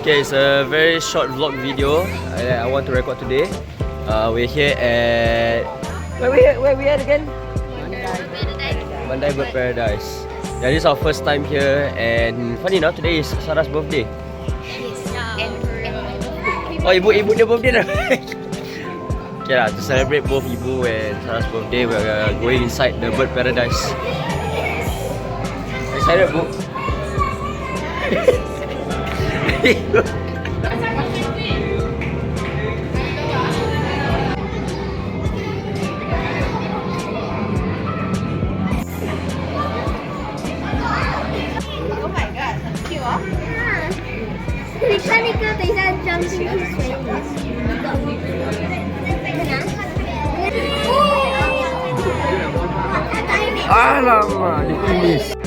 Okay, it's a very short vlog video I want to record today. We're here at where we at again? Mandai Bird Paradise. Yeah, this is our first time here, and funny enough, today is Sarah's birthday. Oh, ibu dia birthday dah. Okay lah, to celebrate both ibu and Sarah's birthday, we're going inside the bird paradise. Excited, bu? Oh my god, 很 cute 哦！你看那个，等一下装进去水里。Alamak, dia finish.